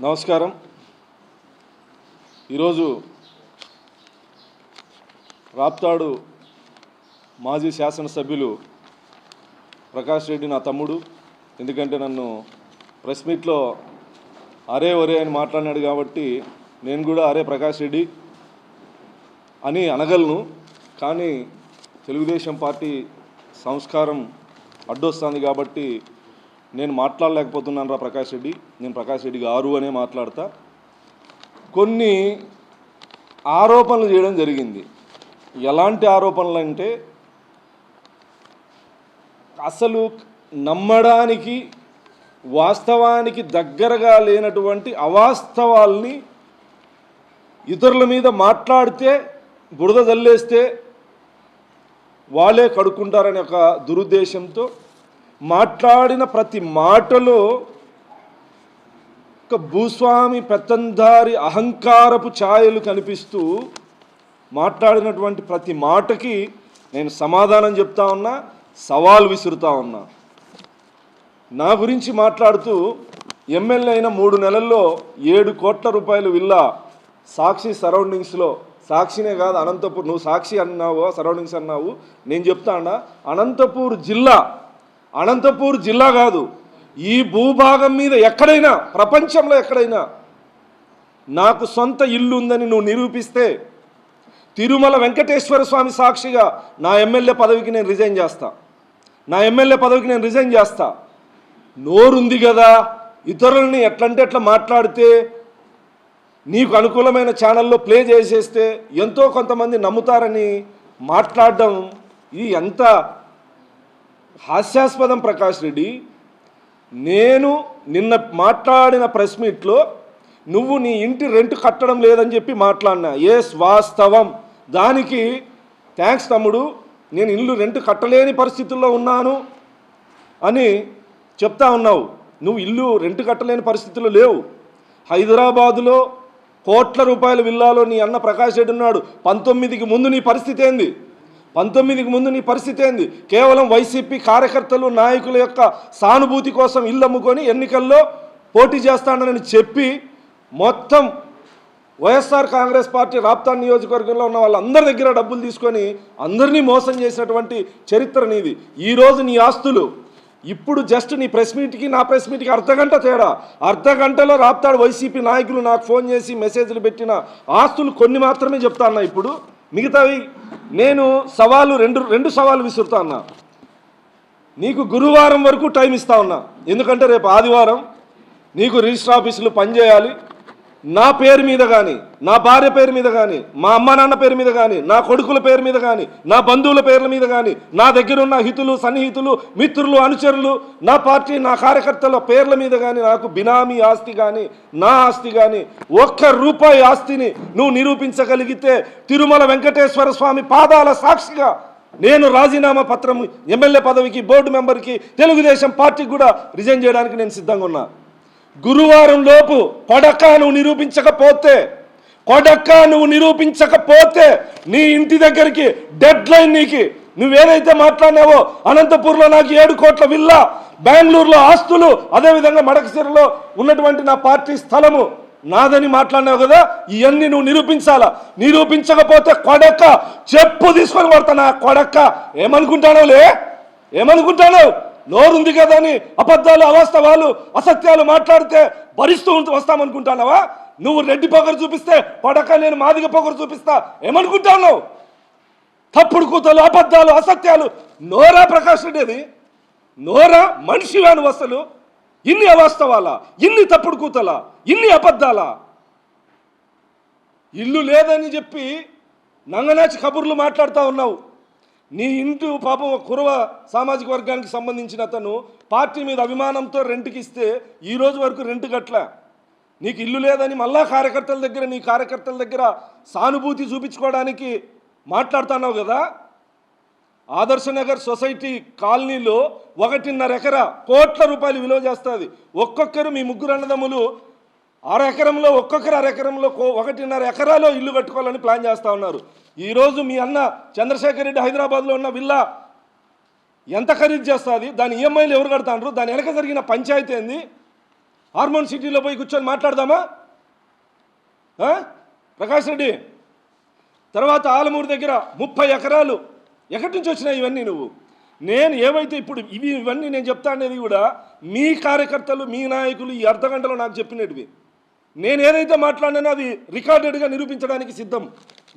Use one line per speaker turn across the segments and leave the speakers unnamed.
నమస్కారం. ఈరోజు రాప్తాడు మాజీ శాసనసభ్యులు ప్రకాష్ రెడ్డి నా తమ్ముడు. ఎందుకంటే నన్ను ప్రెస్ మీట్లో అరే ఒరే అని మాట్లాడినాడు కాబట్టి నేను కూడా అరే ప్రకాష్ రెడ్డి అని అనగలను. కానీ తెలుగుదేశం పార్టీ సంస్కారం అడ్డొస్తుంది కాబట్టి నేను మాట్లాడలేకపోతున్నాను. ప్రకాష్ రెడ్డి, నేను ప్రకాష్ రెడ్డి గారు అనే మాట్లాడతా. కొన్ని ఆరోపణలు చేయడం జరిగింది. ఎలాంటి ఆరోపణలు అంటే అసలు నమ్మడానికి వాస్తవానికి దగ్గరగా లేనటువంటి అవాస్తవాల్ని ఇతరుల మీద మాట్లాడితే బురద జల్లేస్తే వాళ్ళే కడుక్కుంటారనే ఒక దురుద్దేశంతో మాట్లాడిన ప్రతి మాటలో ఒక భూస్వామి పెత్తందారి అహంకారపు ఛాయలు కనిపిస్తూ మాట్లాడినటువంటి ప్రతి మాటకి నేను సమాధానం చెప్తా ఉన్నా, సవాల్ విసురుతా ఉన్నా. నా గురించి మాట్లాడుతూ ఎమ్మెల్యే అయిన 3 నెలల్లో 7 కోట్ల రూపాయలు విల్లా సాక్షి సరౌండింగ్స్లో, సాక్షినే కాదు అనంతపూర్, నువ్వు సాక్షి అన్నావు సరౌండింగ్స్ అన్నావు, నేను చెప్తా ఉన్నా అనంతపూర్ జిల్లా కాదు, ఈ భూభాగం మీద ఎక్కడైనా, ప్రపంచంలో ఎక్కడైనా నాకు సొంత ఇల్లు ఉందని నువ్వు నిరూపిస్తే తిరుమల వెంకటేశ్వర స్వామి సాక్షిగా నా ఎమ్మెల్యే పదవికి నేను రిజైన్ చేస్తా. నోరుంది కదా, ఇతరులని ఎట్లంటే ఎట్లా మాట్లాడితే నీకు అనుకూలమైన ఛానల్లో ప్లే చేసేస్తే ఎంతో కొంతమంది నమ్ముతారని మాట్లాడడం ఇది ఎంత హాస్యాస్పదం. ప్రకాష్ రెడ్డి, నేను నిన్న మాట్లాడిన ప్రెస్ మీట్లో నువ్వు నీ ఇంటి రెంట్ కట్టడం లేదని చెప్పి మాట్లాడినా. ఎస్, వాస్తవం. దానికి థ్యాంక్స్ తమ్ముడు. నేను ఇల్లు రెంట్ కట్టలేని పరిస్థితుల్లో ఉన్నాను అని చెప్తా ఉన్నావు. నువ్వు ఇల్లు రెంట్ కట్టలేని పరిస్థితుల్లో లేవు. హైదరాబాదులో కోట్ల రూపాయల విల్లాలో నీ అన్న ప్రకాష్ రెడ్డి ఉన్నాడు. 19కి ముందు నీ పరిస్థితి ఏంది? కేవలం వైసీపీ కార్యకర్తలు, నాయకుల యొక్క సానుభూతి కోసం ఇల్లు అమ్ముకొని ఎన్నికల్లో పోటీ చేస్తానని చెప్పి మొత్తం వైఎస్ఆర్ కాంగ్రెస్ పార్టీ రాప్తాడు నియోజకవర్గంలో ఉన్న వాళ్ళందరి దగ్గర డబ్బులు తీసుకొని అందరినీ మోసం చేసినటువంటి చరిత్ర నీది. ఈరోజు నీ ఆస్తులు ఇప్పుడు జస్ట్ నీ ప్రెస్ మీట్కి నా ప్రెస్ మీట్కి అర్ధగంట తేడా. అర్ధగంటలో రాప్తాడు వైసీపీ నాయకులు నాకు ఫోన్ చేసి మెసేజ్లు పెట్టిన ఆస్తులు కొన్ని మాత్రమే చెప్తా అన్నా. ఇప్పుడు మిగతావి నేను రెండు సవాలు విసురుతా ఉన్నా. నీకు గురువారం వరకు టైం ఇస్తా ఉన్నా. ఎందుకంటే రేపు ఆదివారం నీకు రిజిస్టర్ ఆఫీసులు పనిచేయాలి. నా పేరు మీద కానీ, నా భార్య పేరు మీద కానీ, మా అమ్మ నాన్న పేరు మీద కానీ, నా కొడుకుల పేరు మీద కానీ, నా బంధువుల పేర్ల మీద కానీ, నా దగ్గర ఉన్న హితులు, సన్నిహితులు, మిత్రులు, అనుచరులు, నా పార్టీ, నా కార్యకర్తల పేర్ల మీద కానీ నాకు బినామీ ఆస్తి కానీ, నా ఆస్తి కానీ, ₹1 ఆస్తిని నువ్వు నిరూపించగలిగితే తిరుమల వెంకటేశ్వర స్వామి పాదాల సాక్షిగా నేను రాజీనామా పత్రం ఎమ్మెల్యే పదవికి, బోర్డు మెంబర్కి, తెలుగుదేశం పార్టీకి కూడా రిజైన్ చేయడానికి నేను సిద్ధంగా ఉన్నా. గురువారం లోపు కొడక నువ్వు నిరూపించకపోతే నీ ఇంటి దగ్గరికి డెడ్ లైన్. నువ్వేదైతే మాట్లాడినావో అనంతపూర్లో నాకు 7 కోట్ల విల్లా, బెంగళూరులో ఆస్తులు, అదేవిధంగా మడకసిరలో ఉన్నటువంటి నా పార్టీ స్థలము నాదని మాట్లాడినావు కదా, ఇవన్నీ నువ్వు నిరూపించకపోతే కొడక చెప్పు తీసుకొని కొడతానా. కొడక ఏమనుకుంటావు? నోరుంది కదా అని అబద్ధాలు, అవాస్తవాలు, అసత్యాలు మాట్లాడితే భరిస్తూ వస్తామనుకుంటున్నావా? నువ్వు రెడ్డి పొగరు చూపిస్తే కొడక నేను మాదిగ పొగరు చూపిస్తా ఏమనుకుంటావు? తప్పుడు కూతలు, అబద్ధాలు, అసత్యాలు నోరా ప్రకాష్ రెడ్డిది? నోరా? మనిషివా నువ్వు? అసలు ఇన్ని అవాస్తవాలా, ఇన్ని తప్పుడు కూతలా, ఇన్ని అబద్ధాలా? ఇల్లు లేదని చెప్పి నంగనాచి కబుర్లు మాట్లాడుతూ ఉన్నావు. నీ ఇంటి పాపం కురవ సామాజిక వర్గానికి సంబంధించిన అతను పార్టీ మీద అభిమానంతో రెంట్కి ఇస్తే ఈరోజు వరకు రెంట్ కట్టలే. నీకు ఇల్లు లేదని మళ్ళా నీ కార్యకర్తల దగ్గర సానుభూతి చూపించుకోవడానికి మాట్లాడుతున్నావు కదా. ఆదర్శ నగర్ సొసైటీ కాలనీలో 1.5 ఎకరా కోట్ల రూపాయలు విలువ చేస్తుంది. ఒక్కొక్కరు మీ 3 అన్నదమ్ములు అరెకరంలో, ఒక్కొక్కరు అరెకరంలో 1.5 ఎకరాలో ఇల్లు కట్టుకోవాలని ప్లాన్ చేస్తూ ఉన్నారు. ఈరోజు మీ అన్న చంద్రశేఖర్ రెడ్డి హైదరాబాద్లో ఉన్న విల్లా ఎంత ఖరీదు చేస్తుంది, దాని ఈఎంఐలు ఎవరు కడతాండ్రు, దాని వెనక జరిగిన పంచాయతీ ఏంది, హార్మోన్ సిటీలో పోయి కూర్చొని మాట్లాడదామా? ప్రకాష్ రెడ్డి తర్వాత ఆలమూరు దగ్గర 30 ఎకరాలు ఎక్కడి నుంచి వచ్చినాయి ఇవన్నీ? నువ్వు నేను ఏవైతే ఇప్పుడు ఇవన్నీ నేను చెప్తా అనేది కూడా మీ కార్యకర్తలు మీ నాయకులు ఈ అర్ధగంటలో నాకు చెప్పినవి. నేను ఏదైతే మాట్లాడినానో అది రికార్డెడ్గా నిరూపించడానికి సిద్ధం.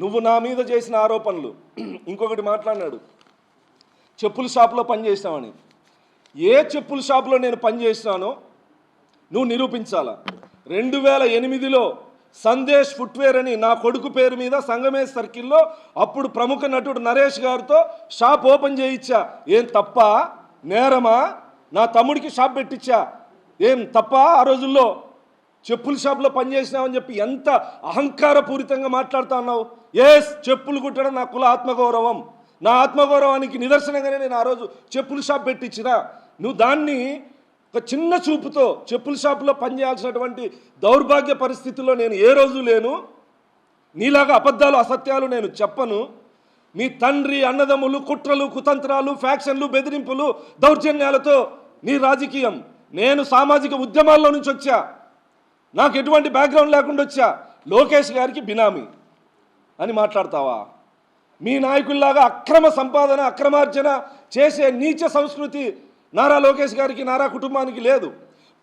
నువ్వు నా మీద చేసిన ఆరోపణలు. ఇంకొకటి మాట్లాడినాడు, చెప్పుల షాప్లో పనిచేసినావని. ఏ చెప్పుల షాప్లో నేను పనిచేసినానో నువ్వు నిరూపించాలా. 2008లో సందేశ్ ఫుట్వేర్ అని నా కొడుకు పేరు మీద సంగమేశ్ సర్కిల్లో అప్పుడు ప్రముఖ నటుడు నరేష్ గారితో షాప్ ఓపెన్ చేయించా. ఏం తప్ప? నేరమా? నా తమ్ముడికి షాప్ పెట్టించా. ఏం తప్ప? ఆ రోజుల్లో చెప్పుల షాప్లో పనిచేసినావని చెప్పి ఎంత అహంకారపూరితంగా మాట్లాడుతా ఉన్నావు. చెప్పులు కుట్టడం నా కుల ఆత్మగౌరవం. నా ఆత్మగౌరవానికి నిదర్శనంగానే నేను ఆ రోజు చెప్పుల షాప్ పెట్టించిన. నువ్వు దాన్ని ఒక చిన్న చూపుతో చెప్పుల షాపులో పనిచేయాల్సినటువంటి దౌర్భాగ్య పరిస్థితుల్లో నేను ఏ రోజు లేను. నీలాగా అబద్ధాలు అసత్యాలు నేను చెప్పను. మీ తండ్రి అన్నదమ్ములు కుట్రలు కుతంత్రాలు ఫ్యాక్షన్లు బెదిరింపులు దౌర్జన్యాలతో నీ రాజకీయం. నేను సామాజిక ఉద్యమాల్లో నుంచి వచ్చా. నాకు ఎటువంటి బ్యాక్గ్రౌండ్ లేకుండా వచ్చా. లోకేష్ గారికి బినామీ అని మాట్లాడతావా? మీ నాయకుల్లాగా అక్రమ సంపాదన అక్రమార్జన చేసే నీచ సంస్కృతి నారా లోకేష్ గారికి నారా కుటుంబానికి లేదు.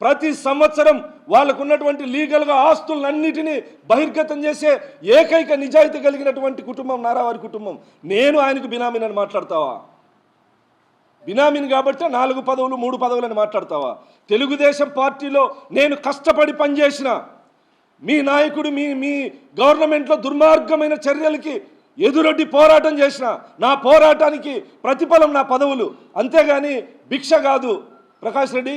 ప్రతి సంవత్సరం వాళ్ళకు ఉన్నటువంటి లీగల్గా ఆస్తులన్నిటినీ బహిర్గతం చేసే ఏకైక నిజాయితీ కలిగినటువంటి కుటుంబం నారా వారి కుటుంబం. నేను ఆయనకు బినామీని మాట్లాడతావా? బినామీని కాబట్టి 4 పదవులు 3 పదవులు అని మాట్లాడతావా? తెలుగుదేశం పార్టీలో నేను కష్టపడి పనిచేసిన మీ నాయకుడు మీ గవర్నమెంట్లో దుర్మార్గమైన చర్యలకి ఎదురొడ్డి పోరాటం చేసిన. నా పోరాటానికి ప్రతిఫలం నా పదవులు, అంతేగాని భిక్ష కాదు. ప్రకాష్ రెడ్డి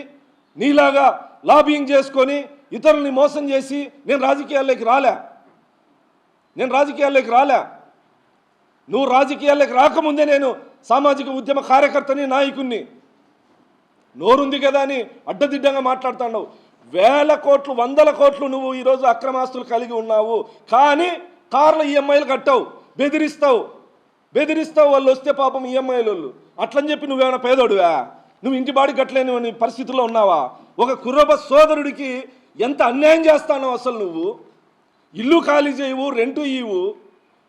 నీలాగా లాబింగ్ చేసుకొని ఇతరుల్ని మోసం చేసి నేను రాజకీయాల్లోకి రాలే. నువ్వు రాజకీయాల్లోకి రాకముందే నేను సామాజిక ఉద్యమ కార్యకర్తని నాయకుడిని. నోరుంది కదా అని అడ్డదిడ్డంగా మాట్లాడుతున్నావు. 1000 కోట్లు 100 కోట్లు నువ్వు ఈరోజు అక్రమాస్తులు కలిగి ఉన్నావు. కానీ కార్ల ఈఎంఐలు కట్టావు, బెదిరిస్తావు. వాళ్ళు వస్తే పాపం ఈఎంఐలు అట్లని చెప్పి నువ్వేమైనా పేదోడువా? నువ్వు ఇంటి బాడి కట్టలేని పరిస్థితుల్లో ఉన్నావా? ఒక కుర్రబ సోదరుడికి ఎంత అన్యాయం చేస్తానో అసలు. నువ్వు ఇల్లు ఖాళీ చేయవు, రెంటు ఇవ్వు,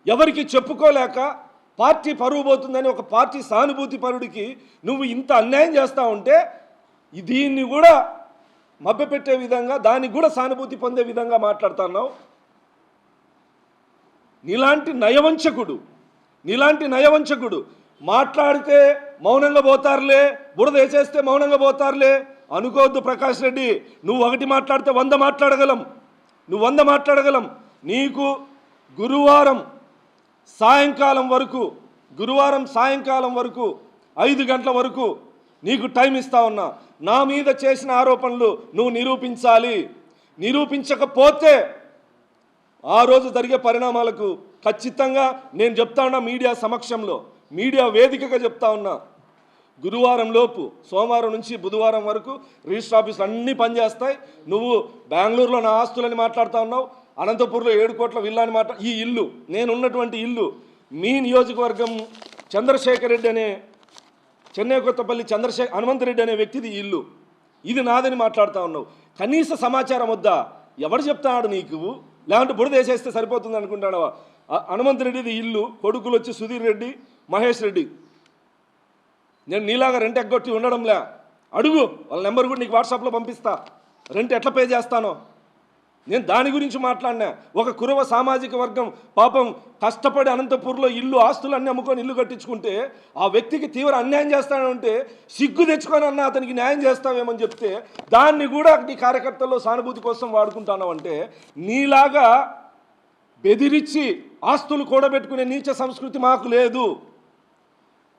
ఎవరికి చెప్పుకోలేక పార్టీ పరువు పోతుందని ఒక పార్టీ సానుభూతి పరుడికి నువ్వు ఇంత అన్యాయం చేస్తా ఉంటే దీన్ని కూడా మభ్యపెట్టే విధంగా, దానికి కూడా సానుభూతి పొందే విధంగా మాట్లాడుతున్నావు. నీలాంటి నయవంచకుడు మాట్లాడితే మౌనంగా పోతారులే, బురద వేసేస్తే మౌనంగా పోతారులే అనుకోవద్దు. ప్రకాష్ రెడ్డి నువ్వు ఒకటి మాట్లాడితే 100 మాట్లాడగలం. నీకు గురువారం సాయంకాలం వరకు 5 గంటల వరకు నీకు టైం ఇస్తా ఉన్నా. నా మీద చేసిన ఆరోపణలు నువ్వు నిరూపించాలి. నిరూపించకపోతే ఆ రోజు జరిగే పరిణామాలకు ఖచ్చితంగా నేను చెప్తా ఉన్నా. మీడియా సమక్షంలో, మీడియా వేదికగా చెప్తా ఉన్నా. గురువారం లోపు, సోమవారం నుంచి బుధవారం వరకు రిజిస్టర్ ఆఫీసులు అన్నీ పనిచేస్తాయి. నువ్వు బెంగళూరులో నా ఆస్తులని మాట్లాడుతూ ఉన్నావు, అనంతపూర్లో 7 కోట్ల విల్లాని ఈ ఇల్లు, నేనున్నటువంటి ఇల్లు మీ నియోజకవర్గం చంద్రశేఖర్ రెడ్డి అనే చెన్నై కొత్తపల్లి హనుమంతరెడ్డి అనే వ్యక్తిది ఈ ఇల్లు, ఇది నాదని మాట్లాడుతూ ఉన్నావు. కనీస సమాచారం వద్దా? ఎవరు చెప్తాడు నీకు? లేదంటే బురద వేసేస్తే సరిపోతుంది అనుకుంటాడవా? హనుమంతరెడ్డిది ఇల్లు, కొడుకులు వచ్చి సుధీర్ రెడ్డి, మహేష్ రెడ్డి. నేను నీలాగా రెంట్ ఎగ్గొట్టి ఉండడంలే. అడుగు, వాళ్ళ నెంబర్ కూడా నీకు వాట్సాప్లో పంపిస్తా. రెంట్ ఎట్లా పే చేస్తానో నేను దాని గురించి మాట్లాడినా. ఒక కురవ సామాజిక వర్గం పాపం కష్టపడి అనంతపూర్లో ఇల్లు ఆస్తులన్నీ అమ్ముకొని ఇల్లు కట్టించుకుంటే ఆ వ్యక్తికి తీవ్ర అన్యాయం చేస్తానంటే సిగ్గు తెచ్చుకొని అన్న అతనికి న్యాయం చేస్తావేమని చెప్తే దాన్ని కూడా నీ కార్యకర్తల్లో సానుభూతి కోసం వాడుకుంటున్నావు. అంటే నీలాగా బెదిరించి ఆస్తులు కూడబెట్టుకునే నీచ సంస్కృతి మాకు లేదు.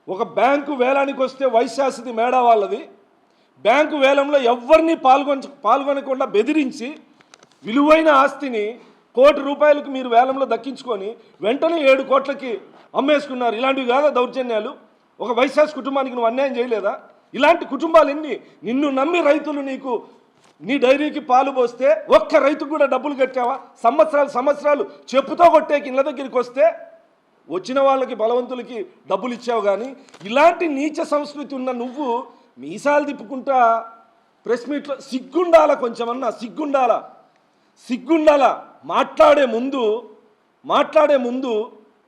ఒక బ్యాంకు వేలానికి వస్తే వైశాసిది మేడా వాళ్ళది. బ్యాంకు వేలంలో ఎవరిని పాల్గొనకుండా బెదిరించి విలువైన ఆస్తిని ₹1,00,00,000 మీరు వేలంలో దక్కించుకొని వెంటనే 7 కోట్లకి అమ్మేసుకున్నారు. ఇలాంటివి కాదా దౌర్జన్యాలు? ఒక వైశాస్ కుటుంబానికి నువ్వు అన్యాయం చేయలేదా? ఇలాంటి కుటుంబాలు ఎన్ని? నిన్ను నమ్మి రైతులు నీ డైరీకి పాలు పోస్తే ఒక్క రైతుకు కూడా డబ్బులు కట్టావా? సంవత్సరాలు చెప్పుతో కొట్టేకి ఇళ్ళ దగ్గరికి వస్తే వచ్చిన వాళ్ళకి బలవంతులకి డబ్బులు ఇచ్చావు. కానీ ఇలాంటి నీచ సంస్కృతి ఉన్న నువ్వు మీసాలు తిప్పుకుంటా ప్రెస్ మీట్లో సిగ్గుండాల, కొంచెమన్నా సిగ్గుండాల. మాట్లాడే ముందు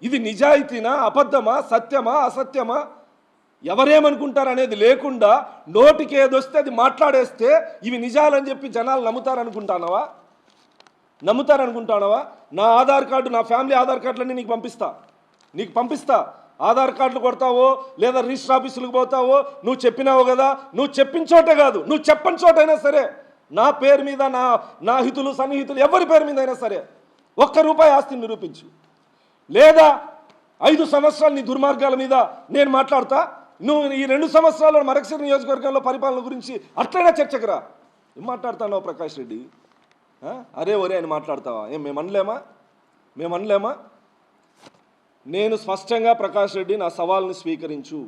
ఇది నిజాయితీనా, అబద్ధమా, సత్యమా, అసత్యమా, ఎవరేమనుకుంటారు అనేది లేకుండా నోటికి ఏదొస్తే అది మాట్లాడేస్తే ఇవి నిజాలని చెప్పి జనాలు నమ్ముతారనుకుంటానవా? నా ఆధార్ కార్డు, నా ఫ్యామిలీ ఆధార్ కార్డులన్నీ నీకు పంపిస్తా. ఆధార్ కార్డులు కొడతావో లేదా రిజిస్టర్ ఆఫీసులకు పోతావో, నువ్వు చెప్పినావు కదా, నువ్వు చెప్పిన చోటే కాదు, నువ్వు చెప్పని చోటైనా సరే నా పేరు మీద, నా హితులు సన్నిహితులు ఎవరి పేరు మీద అయినా సరే ₹1 ఆస్తిని నిరూపించు. లేదా 5 సంవత్సరాలు నీ దుర్మార్గాల మీద నేను మాట్లాడతా, నువ్వు ఈ 2 సంవత్సరాల్లో మరకసిరి నియోజకవర్గంలో పరిపాలన గురించి అట్లైనా చర్చకు రా. ఏం మాట్లాడుతున్నావు ప్రకాష్ రెడ్డి? అరే ఒరే అని మాట్లాడతావా? మేము అనలేమా? నేను స్పష్టంగా ప్రకాష్ రెడ్డి నా సవాల్ని స్వీకరించు.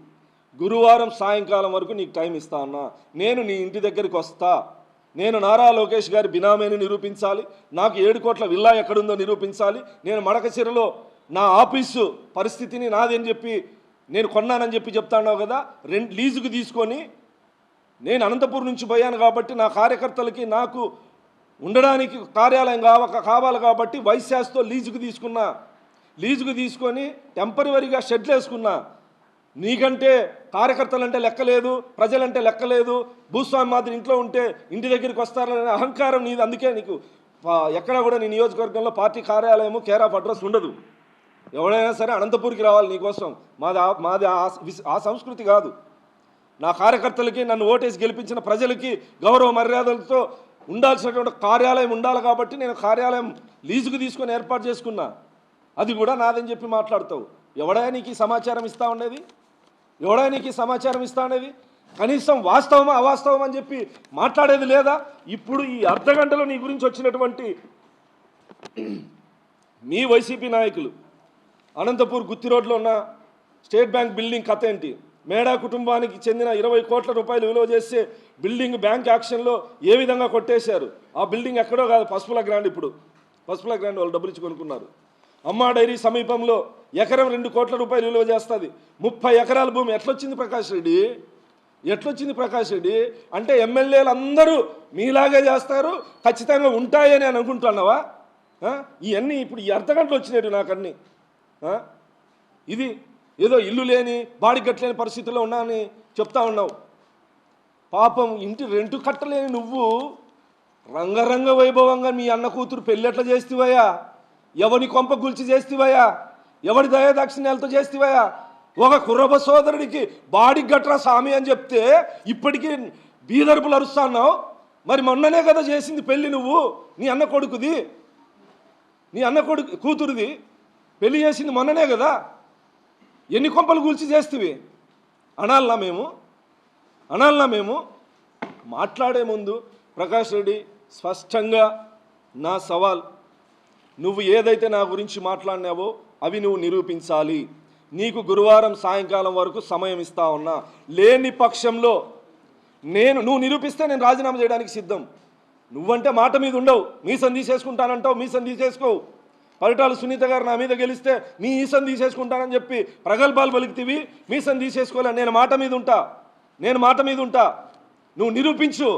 గురువారం సాయంకాలం వరకు నీకు టైం ఇస్తా అన్నా. నేను నీ ఇంటి దగ్గరికి వస్తా. నేను నారా లోకేష్ గారి బినామీని నిరూపించాలి, నాకు 7 కోట్ల విల్లా ఎక్కడుందో నిరూపించాలి, నేను మడకసిరలో నా ఆఫీసు పరిస్థితిని నాదని చెప్పి నేను కొన్నానని చెప్పి చెప్తాన్నావు కదా, లీజుకు తీసుకొని నేను అనంతపురం నుంచి పోయాను కాబట్టి నా కార్యకర్తలకి నాకు ఉండడానికి కార్యాలయం కావాలి కాబట్టి వైశాస్తో లీజుకు తీసుకొని టెంపరవరీగా షెడ్లు వేసుకున్నా. నీకంటే కార్యకర్తలంటే లెక్కలేదు, ప్రజలంటే లెక్కలేదు, భూస్వామి మాదిరి ఇంట్లో ఉంటే ఇంటి దగ్గరికి వస్తారనే అహంకారం నీది. అందుకే నీకు ఎక్కడా కూడా నీ నియోజకవర్గంలో పార్టీ కార్యాలయము కేర్ ఆఫ్ అడ్రస్ ఉండదు. ఎవడైనా సరే అనంతపూర్కి రావాలి నీకోసం. మాది ఆ సంస్కృతి కాదు. నా కార్యకర్తలకి, నన్ను ఓటేసి గెలిపించిన ప్రజలకి గౌరవ మర్యాదలతో ఉండాల్సినటువంటి కార్యాలయం ఉండాలి కాబట్టి నేను కార్యాలయం లీజుకు తీసుకొని ఏర్పాటు చేసుకున్నా. అది కూడా నాదని చెప్పి మాట్లాడతావు. ఎవడైనా నీకు ఈ సమాచారం ఇస్తా ఉండేది? కనీసం వాస్తవమా అవాస్తవం అని చెప్పి మాట్లాడేది లేదా? ఇప్పుడు ఈ అర్ధగంటలో నీ గురించి వచ్చినటువంటి మీ వైసీపీ నాయకులు అనంతపూర్ గుత్తి రోడ్లో ఉన్న స్టేట్ బ్యాంక్ బిల్డింగ్ కథ ఏంటి? మేడా కుటుంబానికి చెందిన 20 కోట్ల రూపాయలు విలువ చేసే బిల్డింగ్ బ్యాంక్ యాక్షన్లో ఏ విధంగా కొట్టేశారు? ఆ బిల్డింగ్ ఎక్కడో కాదు, పసుపుల గ్రాండ్. ఇప్పుడు పసుపుల గ్రాండ్ వాళ్ళు డబ్బులు ఇచ్చి కొనుక్కున్నారు. అమ్మా డైరీ సమీపంలో ఎకరం 2 కోట్ల రూపాయలు విలువ చేస్తుంది. 30 ఎకరాల భూమి ఎట్లొచ్చింది ప్రకాష్ రెడ్డి? అంటే ఎమ్మెల్యేలు అందరూ మీలాగే చేస్తారు, ఖచ్చితంగా ఉంటాయని అనుకుంటున్నావా? ఇవన్నీ ఇప్పుడు ఈ అర్ధగంటలు వచ్చినట్టు నాకన్నీ. ఇది ఏదో ఇల్లు లేని, బాడీ కట్టలేని పరిస్థితుల్లో ఉన్నానని చెప్తా ఉన్నావు. పాపం ఇంటి రెంటు కట్టలేని నువ్వు రంగరంగ వైభవంగా మీ అన్న కూతురు పెళ్ళెట్లా చేస్తావయ్యా? ఎవని కొంప గుల్చి చేస్తావయ్యా? ఎవడి దయాదాక్షిణ్యాలతో చేస్తావయ్యా? ఒక కుర్రబ సోదరుడికి బాడీ గట్రా సామి అని చెప్తే ఇప్పటికీ బీదర్పులు అరుస్తున్నావు. మరి మొన్ననే కదా చేసింది పెళ్ళి నువ్వు, నీ అన్న కూతురుది పెళ్లి చేసింది మొన్ననే కదా. ఎన్ని కొంపలు కూల్చి చేస్తేవి అనాలనా మేము? మాట్లాడే ముందు ప్రకాష్ రెడ్డి స్పష్టంగా నా సవాల్, నువ్వు ఏదైతే నా గురించి మాట్లాడినావో అవి నువ్వు నిరూపించాలి. నీకు గురువారం సాయంకాలం వరకు సమయం ఇస్తా ఉన్నా. లేని పక్షంలో నువ్వు నిరూపిస్తే నేను రాజీనామా చేయడానికి సిద్ధం. నువ్వంటే మాట మీద ఉండవు, మీసం తీసేసుకుంటానంటావు, మీసం తీసేసుకోవు. పరిటాల సునీత గారు నా మీద గెలిస్తే నీ ఈసం తీసేసుకుంటానని చెప్పి ప్రగల్భాలు పలుకుతీవి, మీసం తీసేసుకోలే. నేను మాట మీద ఉంటా. నువ్వు నిరూపించు,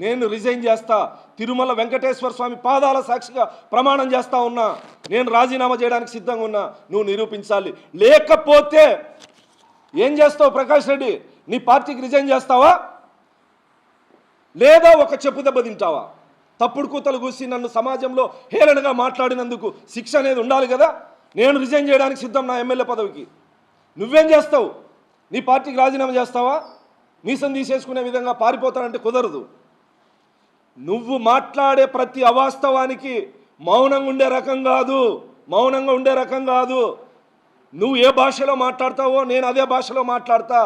నేను రిజైన్ చేస్తా. తిరుమల వెంకటేశ్వర స్వామి పాదాల సాక్షిగా ప్రమాణం చేస్తా ఉన్నా. నేను రాజీనామా చేయడానికి సిద్ధంగా ఉన్నా. నువ్వు నిరూపించాలి. లేకపోతే ఏం చేస్తావు ప్రకాష్ రెడ్డి? నీ పార్టీకి రిజైన్ చేస్తావా లేదా ఒక చెప్పు దెబ్బ తింటావా? తప్పుడు కూతలు కూసి నన్ను సమాజంలో హేళనగా మాట్లాడినందుకు శిక్ష అనేది ఉండాలి కదా. నేను రిజైన్ చేయడానికి సిద్ధం నా ఎమ్మెల్యే పదవికి. నువ్వేం చేస్తావు? నీ పార్టీకి రాజీనామా చేస్తావా? మీసం తీసేసుకునే విధంగా పారిపోతానంటే కుదరదు. నువ్వు మాట్లాడే ప్రతి అవాస్తవానికి మౌనంగా ఉండే రకం కాదు. నువ్వు ఏ భాషలో మాట్లాడతావో నేను అదే భాషలో మాట్లాడతా.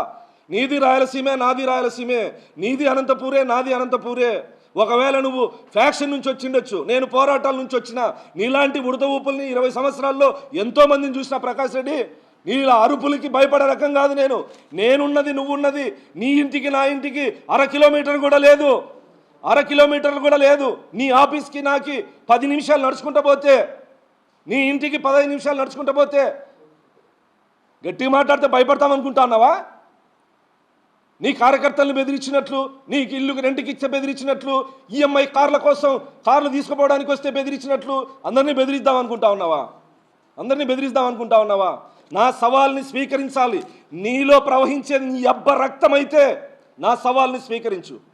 నీది రాయలసీమే, నాది రాయలసీమే. నీది అనంతపూరే, నాది అనంతపూరే. ఒకవేళ నువ్వు ఫ్యాక్షన్ నుంచి వచ్చిండొచ్చు, నేను పోరాటాల నుంచి వచ్చిన. నీలాంటి ఉడత ఊపుల్ని 20 సంవత్సరాల్లో ఎంతోమందిని చూసిన ప్రకాష్ రెడ్డి. నీళ్ళ అరుపులకి భయపడే రకం కాదు నేనున్నది నువ్వున్నది నీ ఇంటికి నా ఇంటికి 1/2 కిలోమీటర్ కూడా లేదు. నీ ఆఫీస్కి నాకి 10 నిమిషాలు నడుచుకుంటూ పోతే, నీ ఇంటికి 15 నిమిషాలు నడుచుకుంటూ పోతే గట్టిగా మాట్లాడితే భయపడతామనుకుంటున్నావా? నీ కార్యకర్తలను బెదిరించినట్లు, నీకు ఇల్లు రెంట్కి ఇచ్చే బెదిరించినట్లు, ఈఎంఐ కార్ల కోసం కార్లు తీసుకుపోవడానికి వస్తే బెదిరించినట్లు అందరినీ బెదిరిద్దాం అనుకుంటా ఉన్నావా? అందరినీ బెదిరిద్దాం అనుకుంటా ఉన్నావా? నా సవాల్ని స్వీకరించాలి. నీలో ప్రవహించేది నీ అబ్బ రక్తం అయితే నా సవాల్ని స్వీకరించు.